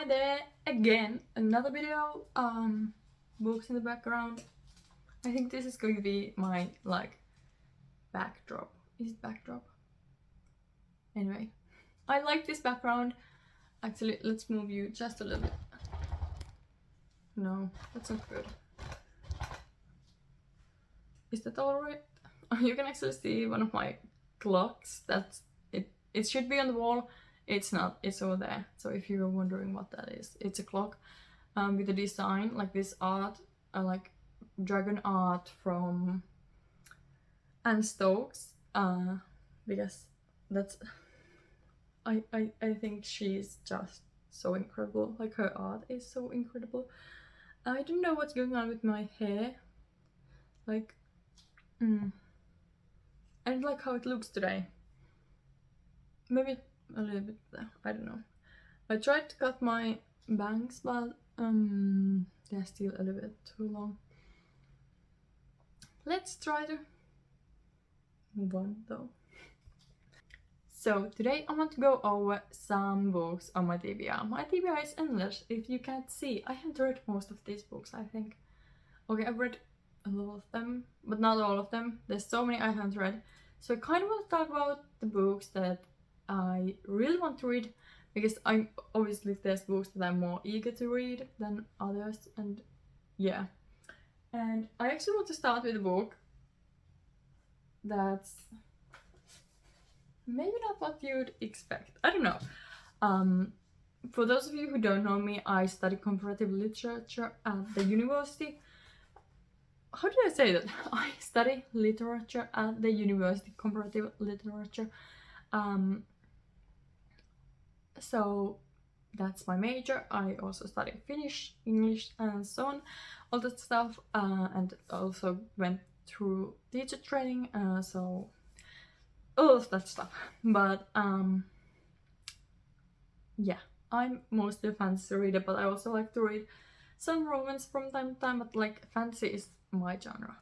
Hi there again, another video, books in the background. I think this is going to be my backdrop. Is it backdrop? Anyway, I like this background. Actually, let's move you just a little bit. No, that's not good. Is that alright? You can actually see one of my clocks. That's it. It should be on the wall. It's not. It's over there. So if you're wondering what that is, it's a clock with a design like this art, like dragon art from Anne Stokes. Because that's I think she's just so incredible. Like her art is so incredible. I don't know what's going on with my hair. Like, I don't like how it looks today. Maybe a little bit, I don't know. I tried to cut my bangs, but they're still a little bit too long. Let's try to move on though. So today I want to go over some books on my TBR. My TBR is endless. If you can't see, I haven't read most of these books, I think. Okay, I've read a lot of them, but not all of them. There's so many I haven't read. So I kind of want to talk about the books that I really want to read, because obviously there's books that I'm more eager to read than others, and yeah. And I actually want to start with a book that's maybe not what you'd expect. I don't know. For those of you who don't know me, I study comparative literature at the university. How did I say that? I study literature at the university, comparative literature. So that's my major. I also study Finnish, English, and so on, all that stuff, and also went through teacher training, so all of that stuff. But yeah, I'm mostly a fantasy reader, but I also like to read some romance from time to time, but like fantasy is my genre.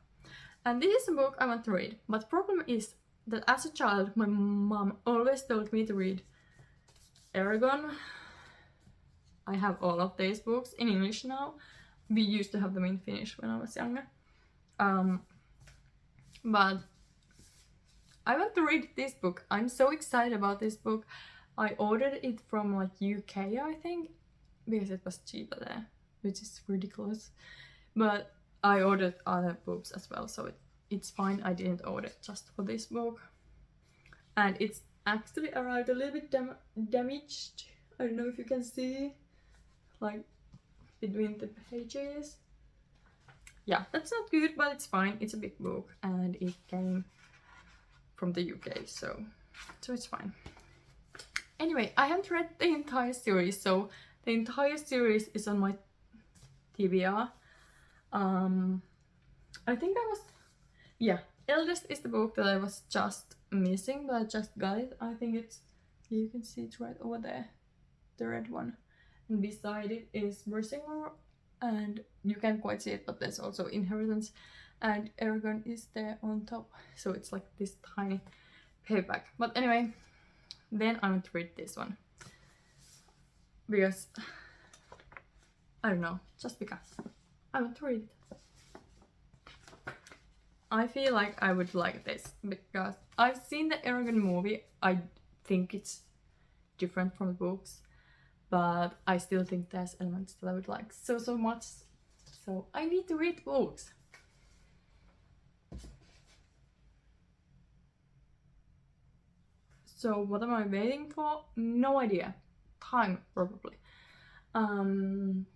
And this is a book I want to read, but problem is that as a child my mom always told me to read Aragon. I have all of these books in English now. We used to have them in Finnish when I was younger. But I want to read this book. I'm so excited about this book. I ordered it from like UK, I think, because it was cheaper there, which is ridiculous. But I ordered other books as well, so it's fine. I didn't order just for this book. And it's actually arrived a little bit damaged. I don't know if you can see, like, between the pages. Yeah, that's not good, but it's fine. It's a big book and it came from the UK, so it's fine. Anyway, I haven't read the entire series, so the entire series is on my TBR. I think Eldest is the book that I was just missing, but I just got it. I think you can see it right over there, the red one. And beside it is Mercinger, and you can't quite see it, but there's also Inheritance, and Aragon is there on top. So it's like this tiny paperback. But anyway, then I want to read this one. Because, I don't know, just because. I want to read it. I feel like I would like this because I've seen the Aragon movie. I think it's different from the books, but I still think there's elements that I would like so much. So I need to read books. So what am I waiting for? No idea. Time, probably. Time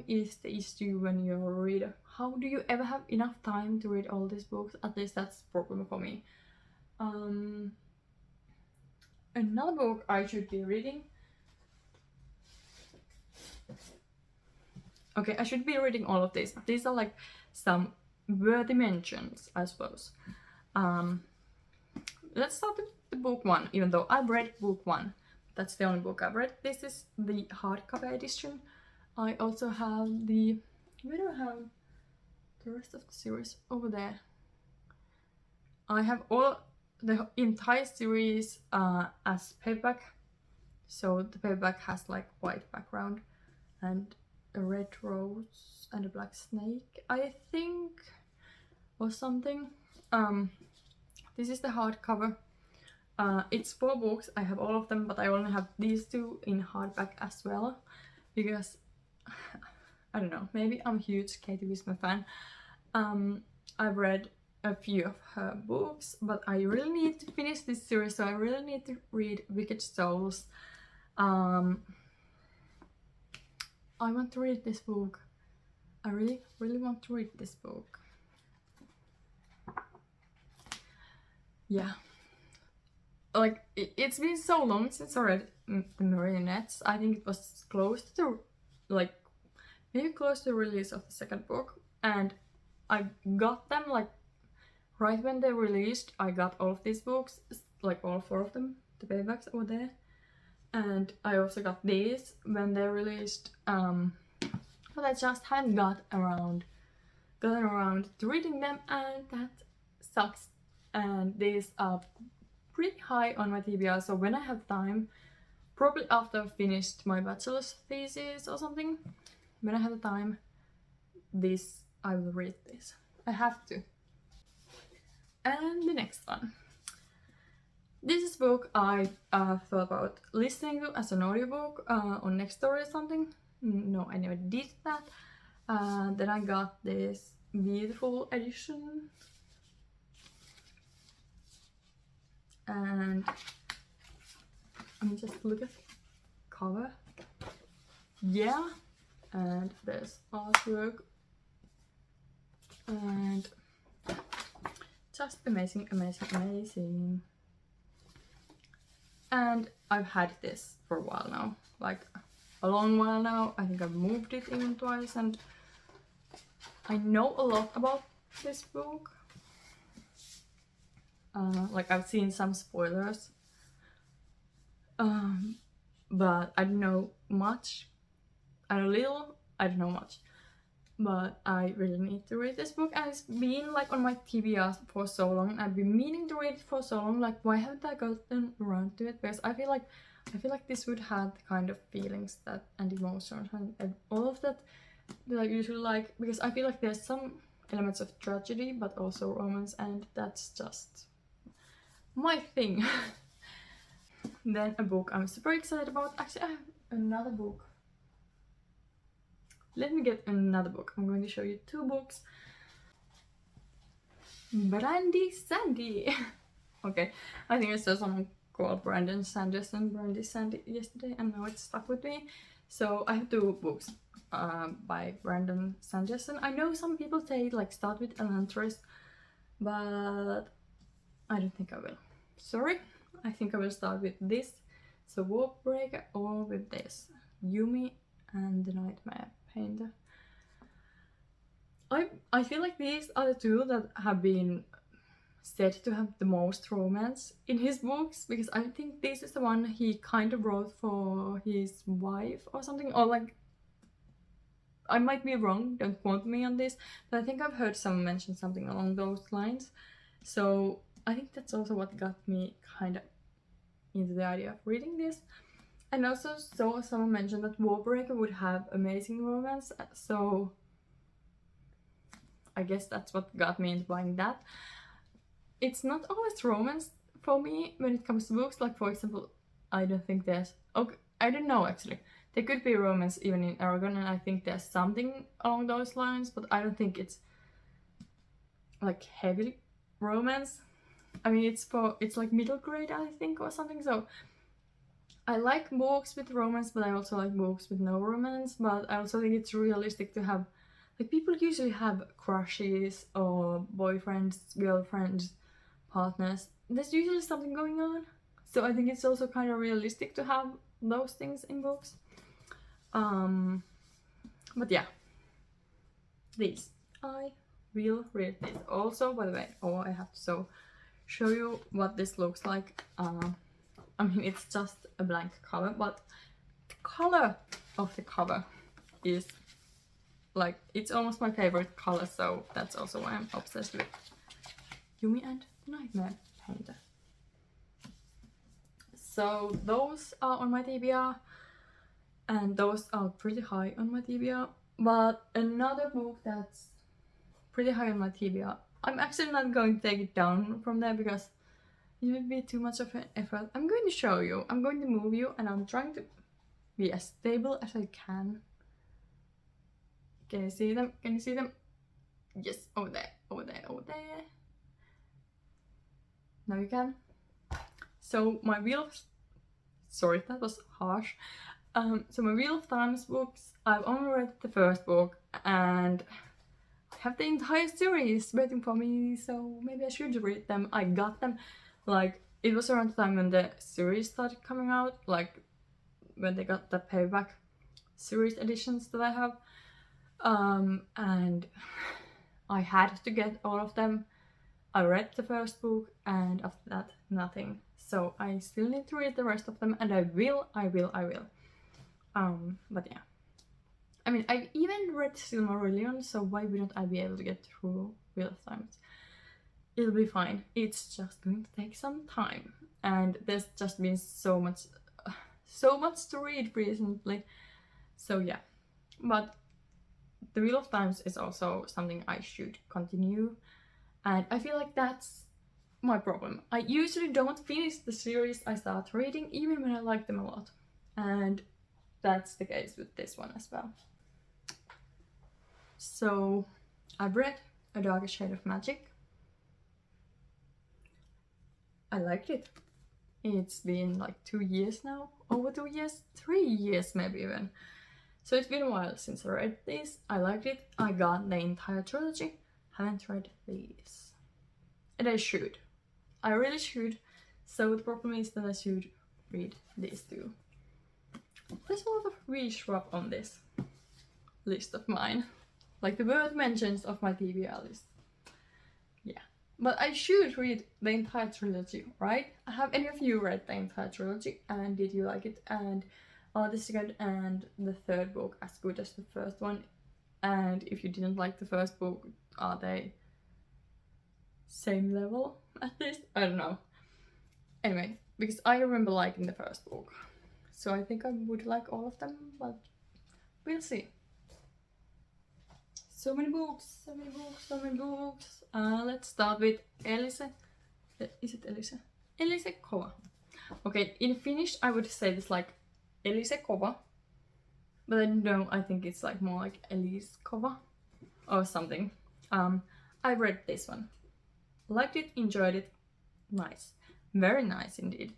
is the issue when you're a reader. How do you ever have enough time to read all these books? At least that's a problem for me. Another book I should be reading. Okay, I should be reading all of these. These are like some worthy mentions, I suppose. Let's start with the book one, even though I've read book one. That's the only book I've read. This is the hardcover edition. I also have where do I have the rest of the series? Over there. I have the entire series as paperback. So the paperback has like white background. and a red rose and a black snake, I think, or something. This is the hardcover. It's 4 books. I have all of them, but I only have these 2 in hardback as well because I don't know, maybe I'm a huge Katie Wisma fan. I've read a few of her books, but I really need to finish this series, so I really need to read Wicked Souls. I want to read this book. I really, really want to read this book. Yeah. Like, it's been so long since I read The Marionettes. I think it was close to like, maybe close to the release of the second book. And I got them, like, right when they released. I got all of these books, like all 4 of them. The paperbacks were there. And I also got these when they released. But I just hadn't gotten around to reading them, and that sucks. And these are pretty high on my TBR, so when I have time, probably after I've finished my bachelor's thesis or something, when I have the time, I will read this. I have to. And the next one. This is a book I thought about listening to as an audiobook on Nextory or something. No, I never did that. Then I got this beautiful edition. And I mean, just look at the cover. Yeah, and there's artwork, and just amazing, amazing, amazing. And I've had this for a while now, like a long while now. I think I've moved it even twice, and I know a lot about this book. Like, I've seen some spoilers, but I don't know much. I know little, I don't know much. But I really need to read this book, and it's been like on my TBR for so long. I've been meaning to read it for so long. Like, why haven't I gotten around to it? Because I feel like this would have the kind of feelings that and emotions and all of that I usually like. Because I feel like there's some elements of tragedy, but also romance, and that's just my thing. Then a book I'm super excited about. Actually, I have another book. Let me get another book. I'm going to show you 2 books. Brandy Sandy. Okay, I think I saw someone called Brandon Sanderson, Brandy Sandy yesterday, and now it's stuck with me. So I have 2 books by Brandon Sanderson. I know some people say like start with Elantris, but I don't think I will. Sorry, I think I will start with this. So Warbreaker, or with this Yumi and the Nightmare Painter. I feel like these are the 2 that have been said to have the most romance in his books, because I think this is the one he kind of wrote for his wife or something, or like, I might be wrong, don't quote me on this, but I think I've heard someone mention something along those lines. So I think that's also what got me kind of into the idea of reading this. And also saw someone mention that Warbreaker would have amazing romance, so I guess that's what got me into buying that. It's not always romance for me when it comes to books. Like, for example, I don't think there's... Okay, I don't know actually. There could be romance even in Aragon, and I think there's something along those lines, but I don't think it's like heavy romance. I mean, it's like middle grade, I think, or something. So I like books with romance, but I also like books with no romance. But I also think it's realistic to have, like, people usually have crushes or boyfriends, girlfriends, partners. There's usually something going on. So I think it's also kind of realistic to have those things in books. But yeah, these. I will read this. Also, by the way, I have to show you what this looks like. I mean, it's just a blank cover, but the color of the cover is like, it's almost my favorite color, so that's also why I'm obsessed with Yumi and the Nightmare Painter. So those are on my TBR. and those are pretty high on my TBR. But another book that's pretty high on my TBR, I'm actually not going to take it down from there because it would be too much of an effort. I'm going to show you, I'm going to move you, and I'm trying to be as stable as I can. Can you see them? Can you see them? Yes, over there, over there, over there. Now you can. So my Wheel of... Sorry, that was harsh. So my Wheel of Times books, I've only read the first book, and I have the entire series waiting for me, so maybe I should read them. I got them, like, it was around the time when the series started coming out, like, when they got the paperback series editions that I have. And I had to get all of them. I read the first book, and after that, nothing. So I still need to read the rest of them, and I will. But yeah. I mean, I've even read Silmarillion, so why wouldn't I be able to get through Wheel of Times? It'll be fine. It's just going to take some time. And there's just been so much to read recently. So yeah. But the Wheel of Times is also something I should continue. And I feel like that's my problem. I usually don't finish the series I start reading, even when I like them a lot. And that's the case with this one as well. So I've read A Darker Shade of Magic. I liked it. It's been like 2 years now, over 2 years, 3 years maybe even. So it's been a while since I read this. I liked it. I got the entire trilogy. Haven't read these. And I should. I really should. So the problem is that I should read these two. There's a lot of re-swap on this list of mine. Like the word mentions of my TBR list. Yeah. But I should read the entire trilogy, right? Have any of you read the entire trilogy? And did you like it? And are the second and the third book as good as the first one? And if you didn't like the first book, are they same level at least? I don't know. Anyway, because I remember liking the first book. So I think I would like all of them, but we'll see. So many books, so many books, so many books. Let's start with Elise. Is it Elise? Elise Kova. Okay, in Finnish I would say this like Elise Kova. But I know, I think it's like more like Elise Kova or something. I read this one. Liked it, enjoyed it. Nice. Very nice indeed.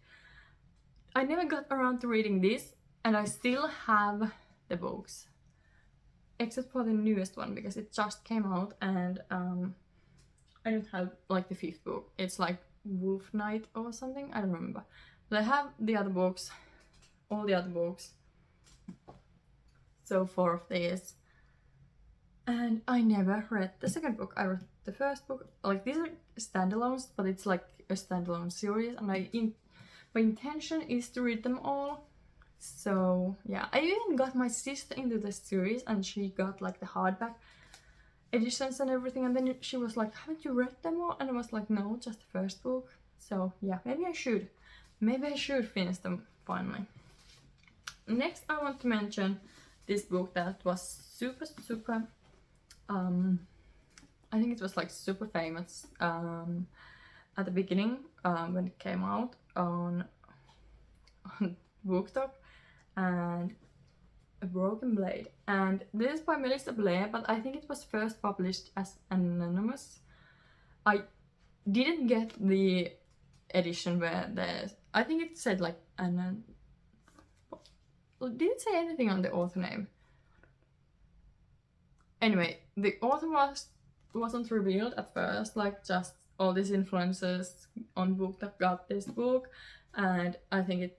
I never got around to reading this, and I still have the books. Except for the newest one, because it just came out, and I don't have like the 5th book. It's like Wolf Night or something, I don't remember. But I have the other books, all the other books. So 4 of these. And I never read the second book. I read the first book. Like, these are standalones, but it's like a standalone series, and my intention is to read them all. So yeah, I even got my sister into the series, and she got like the hardback editions and everything, and then she was like, haven't you read them all? And I was like, no, just the first book. So yeah, maybe I should finish them finally. Next I want to mention this book that was super I think it was like super famous at the beginning when it came out on BookTok, and A Broken Blade. And this is by Melissa Blair, but I think it was first published as anonymous. I didn't get the edition where there's... I think it said like did it say anything on the author name? Anyway, the author wasn't revealed at first, like just all these influencers on BookTok got this book, and I think it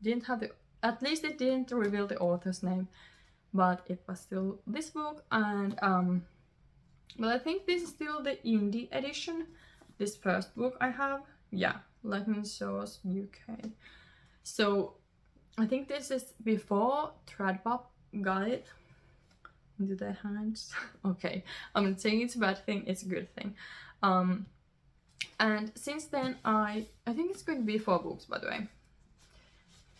didn't have the... At least it didn't reveal the author's name, but it was still this book, and but I think this is still the indie edition, this first book I have. Yeah, Lightning Source UK. So I think this is before Tradpop got it into their hands. Okay, I'm not saying it's a bad thing, it's a good thing. And since then I think it's going to be 4 books, by the way.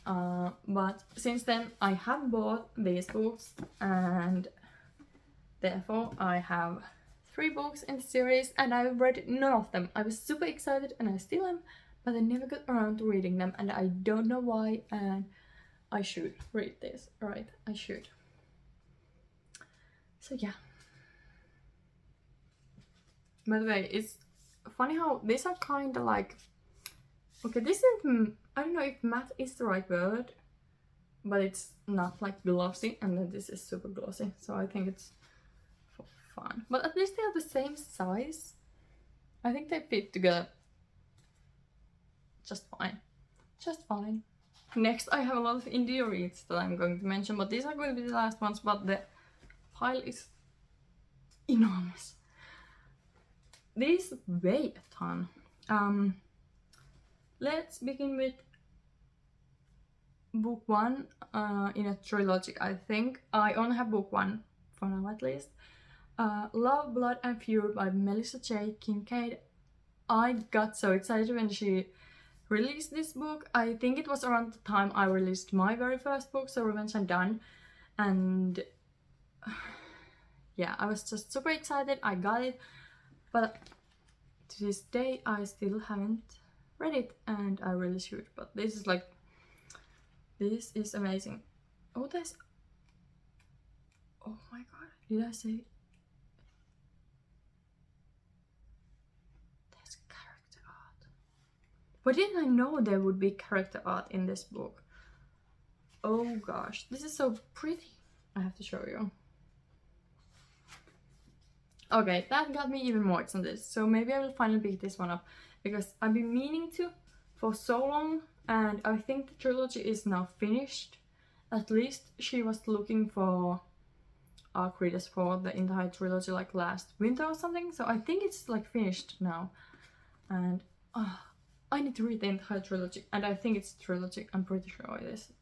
But since then I have bought these books, and therefore I have 3 books in the series and I've read none of them. I was super excited and I still am, but I never got around to reading them and I don't know why, and I should read this, right? I should. So yeah. By the way, it's funny how these are kind of like, okay, this isn't, I don't know if matte is the right word, but it's not like glossy, and then this is super glossy, so I think it's for fun. But at least they are the same size. I think they fit together just fine. Just fine. Next, I have a lot of indie reads that I'm going to mention, but these are going to be the last ones, but the pile is enormous. These weigh a ton. Let's begin with book 1 in a trilogy, I think. I only have book 1 for now at least. Love, Blood and Fury by Melissa J. Kincaid. I got so excited when she released this book. I think it was around the time I released my very first book, so Revenge and Done. And yeah, I was just super excited. I got it. But to this day, I still haven't read it, and I really should. But this is like, this is amazing. Oh, there's, oh my god, did I say? There's character art. But didn't I know there would be character art in this book? Oh gosh, this is so pretty. I have to show you. Okay, that got me even more excited, so maybe I will finally pick this one up, because I've been meaning to for so long, and I think the trilogy is now finished. At least she was looking for arc readers for the entire trilogy like last winter or something, so I think it's like finished now, and I need to read the entire trilogy, and I think it's a trilogy, I'm pretty sure it is.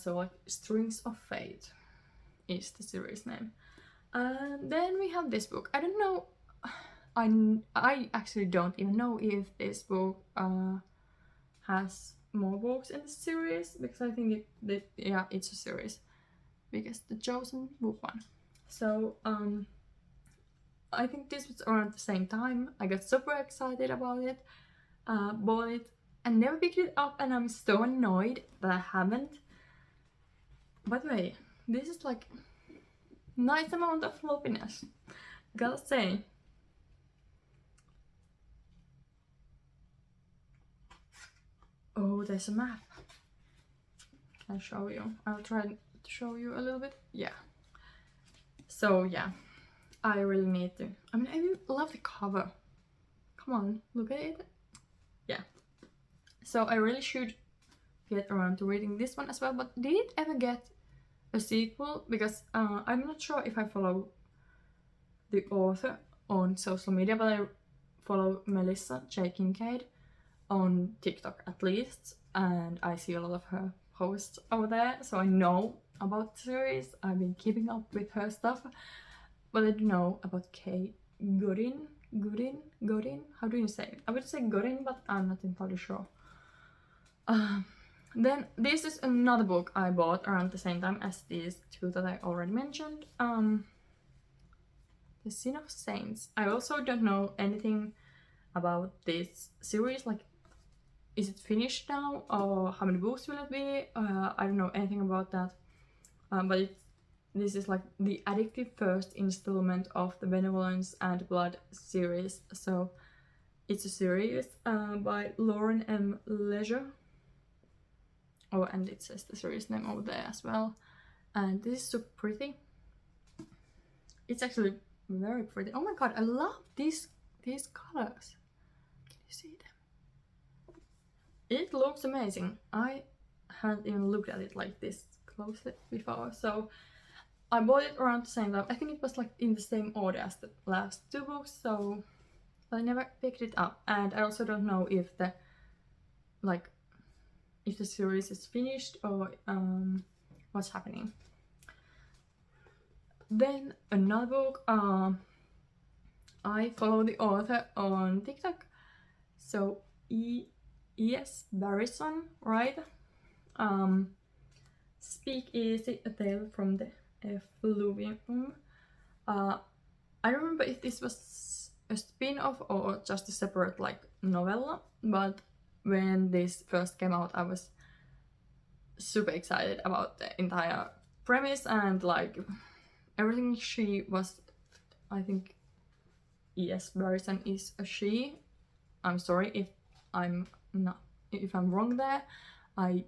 So like Strings of Fate is the series name. And then we have this book. I don't know, I actually don't even know if this book has more books in the series, because I think yeah, it's a series, because The Chosen book 1. So I think this was around the same time. I got super excited about it, bought it, and never picked it up, and I'm so annoyed that I haven't. By the way, this is like nice amount of floppiness, gotta say. Oh, there's a map. Can I show you? I'll try to show you a little bit. Yeah. So yeah, I really need to. I mean, I love the cover. Come on, look at it. Yeah. So I really should get around to reading this one as well. But did it ever get a sequel? Because I'm not sure if I follow the author on social media, but I follow Melissa J. Kincaid on TikTok at least, and I see a lot of her posts over there, so I know about the series. I've been keeping up with her stuff, but I don't know about Kay Godin. How do you say it? I would say Godin, but I'm not entirely sure. Then this is another book I bought around the same time as these two that I already mentioned. The Sin of Saints. I also don't know anything about this series, like, is it finished now, or how many books will it be? I don't know anything about that, but this is like the addictive first installment of the Benevolence and Blood series. So it's a series by Lauren M. Leisure. Oh, and it says the series name over there as well. And this is so pretty. It's actually very pretty. Oh my god, I love these colors. Can you see them? It looks amazing. I hadn't even looked at it like this closely before, so I bought it around the same time. I think it was like in the same order as the last two books, so I never picked it up. And I also don't know if the series is finished or what's happening. Then another book, I follow the author on TikTok, so E.S. Barrison, right? Speak Easy, A Tale from the Effluvium. I don't remember if this was a spin-off or just a separate like novella, but when this first came out I was super excited about the entire premise and like everything. She was, I think E.S. Barrison is a she. I'm sorry if I'm wrong there. I'm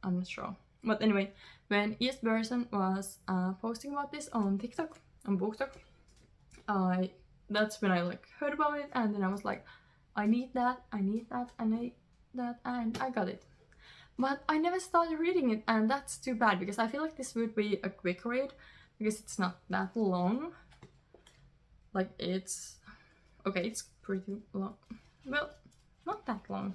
not sure. But anyway, when E.S. Barrison was posting about this on TikTok, on BookTok, that's when I like heard about it, and then I was like, I need that, and I got it. But I never started reading it, and that's too bad because I feel like this would be a quick read because it's not that long. Like it's okay, it's pretty long. Well, not that long.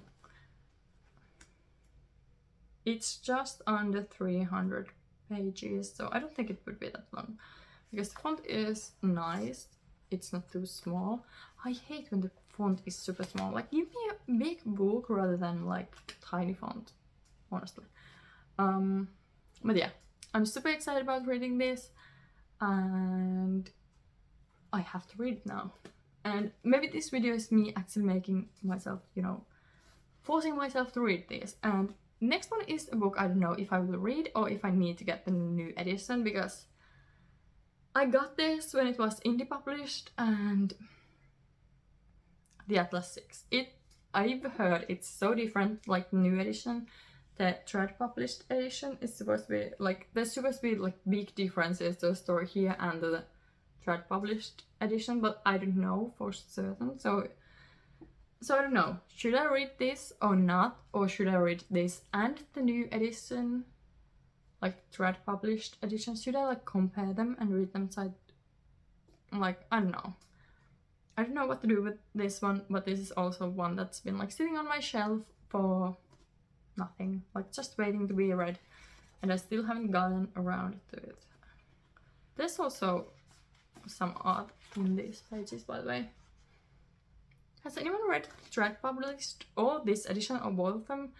It's just under 300 pages, so I don't think it would be that long because the font is nice. It's not too small. I hate when the font is super small. Like, give me a big book rather than like tiny font, honestly. But yeah, I'm super excited about reading this, and I have to read it now. And maybe this video is me actually making myself, you know, forcing myself to read this. And next one is a book I don't know if I will read or if I need to get the new edition, because I got this when it was indie published, and the Atlas 6. I've heard it's so different, like new edition. The trad published edition is supposed to be like, there's supposed to be like big differences to the story here and the trad published edition, but I don't know for certain. So I don't know. Should I read this or not, or should I read this and the new edition? Like trad published editions, should I like compare them and read them side? Like, I don't know what to do with this one, but this is also one that's been like sitting on my shelf for nothing, like just waiting to be read, and I still haven't gotten around to it. There's also some art in these pages, by the way. Has anyone read trad published or this edition or both of them?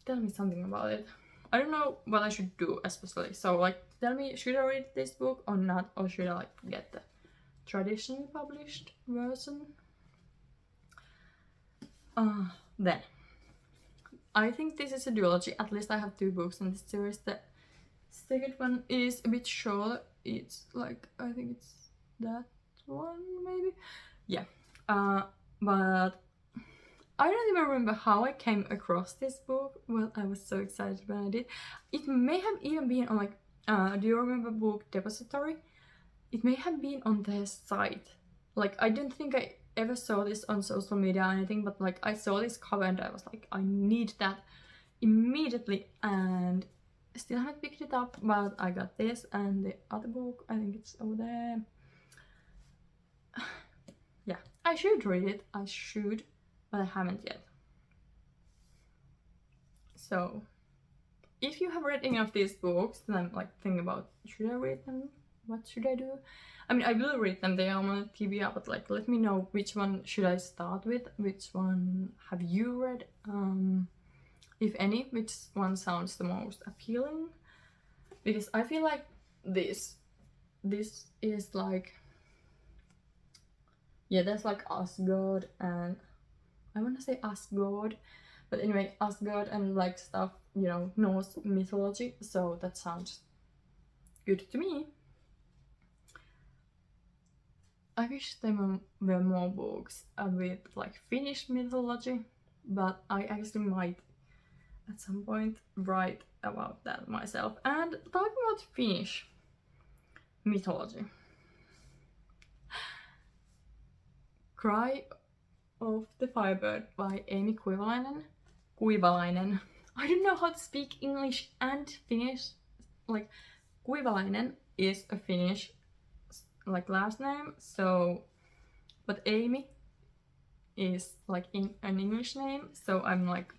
Tell me something about it. I don't know what I should do especially. So like, tell me, should I read this book or not, or should I like get the traditionally published version? Then I think this is a duology. At least I have 2 books in this series. The second one is a bit short. It's like, I think it's that one maybe. Yeah. But I don't even remember how I came across this book. Well, I was so excited when I did. It may have even been on like, do you remember Book Depository? It may have been on their site. Like, I don't think I ever saw this on social media or anything, but like I saw this cover and I was like, I need that immediately, and still haven't picked it up, but I got this and the other book, I think it's over there. Yeah, I should read it, but I haven't yet. So if you have read any of these books, then I'm like thinking about, should I read them? What should I do? I mean, I will read them, they are on TBR, but like, let me know which one should I start with, which one have you read, if any, which one sounds the most appealing, because I feel like this is like, yeah, there's like Asgard and, I want to say Asgard, but anyway, Asgard and like stuff, you know, Norse mythology, so that sounds good to me. I wish there were more books with like Finnish mythology, but I actually might at some point write about that myself. And talking about Finnish mythology, Cry of the Firebird by Amy Kuivalainen. I don't know how to speak English and Finnish. Like, Kuivalainen is a Finnish like last name, so, but Amy is like an English name, so I'm like,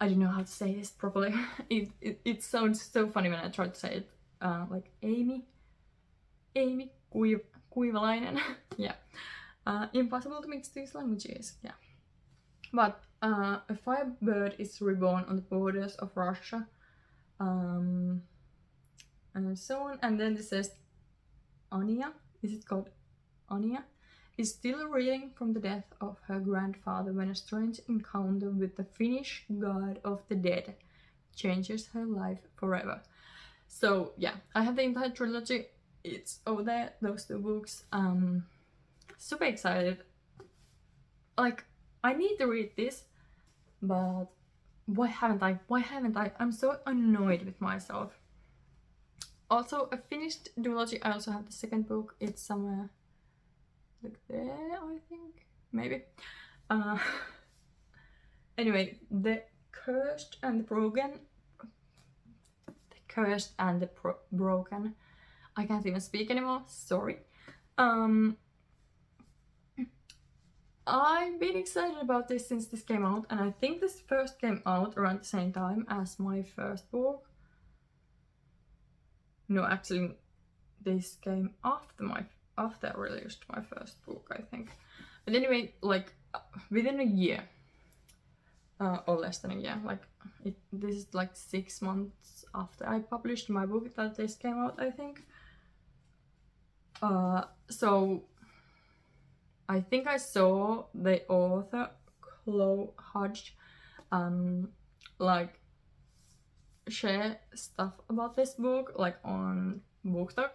I don't know how to say this properly. It sounds so funny when I try to say it, like Amy Kuivalainen. Yeah, impossible to mix these languages. Yeah, but a firebird is reborn on the borders of Russia, and so on. And then this says Anya, is it called Anya, is still reeling from the death of her grandfather when a strange encounter with the Finnish god of the dead changes her life forever. So yeah, I have the entire trilogy. It's over there, those two books. Super excited. Like, I need to read this, but why haven't I? Why haven't I? I'm so annoyed with myself. Also, a finished duology. I also have the second book. It's somewhere like there, I think, maybe. Anyway, the cursed and the broken. The cursed and the broken. I can't even speak anymore. Sorry. I've been excited about this since this came out, and I think this first came out around the same time as my first book. No, actually, this came after I released my first book, I think. But anyway, like within a year, or less than a year, like this is like 6 months after I published my book that this came out, I think. So I think I saw the author Chloe Hodge like share stuff about this book like on BookTok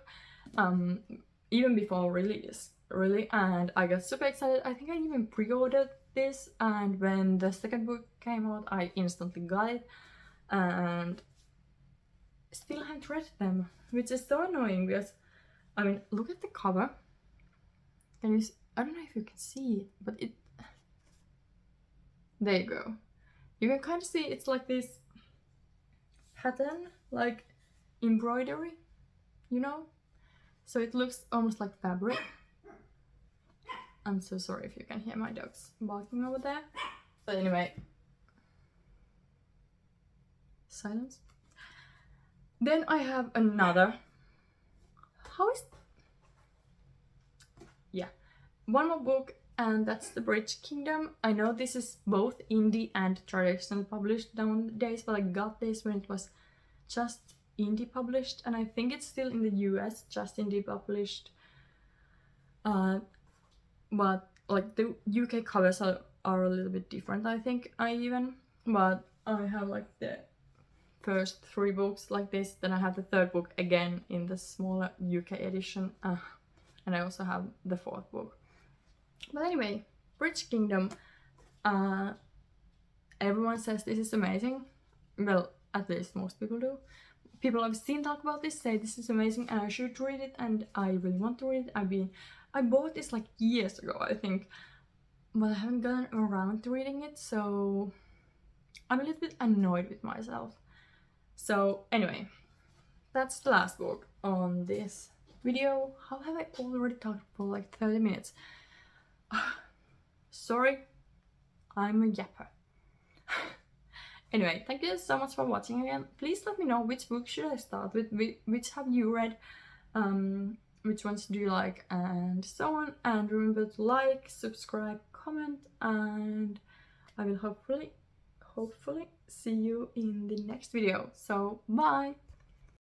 even before release, really, and I got super excited. I think I even pre-ordered this, and when the second book came out I instantly got it, and still haven't read them, which is so annoying because I mean, look at the cover. Can you I don't know if you can see it, but it, there you go. You can kind of see it's like this pattern, like embroidery, you know? So it looks almost like fabric. I'm so sorry if you can hear my dogs barking over there. But anyway, silence. Then I have another. Yeah, one more book, and that's The Bridge Kingdom. I know this is both indie and traditional published nowadays, but I got this when it was just indie published, and I think it's still in the US, just indie published. But like the UK covers are a little bit different, I think, but I have like the first 3 books like this, then I have the 3rd book again in the smaller UK edition, and I also have the 4th book. But anyway, Bridge Kingdom, everyone says this is amazing. Well, at least most people do. People I've seen talk about this say this is amazing and I should read it, and I really want to read it. I bought this like years ago, I think, but I haven't gotten around to reading it, so I'm a little bit annoyed with myself. So anyway, that's the last book on this video. How have I already talked for like 30 minutes? Sorry, I'm a yapper. Anyway, thank you so much for watching again. Please let me know which book should I start with, which have you read, which ones do you like, and so on. And remember to like, subscribe, comment, and I will hopefully see you in the next video. So bye!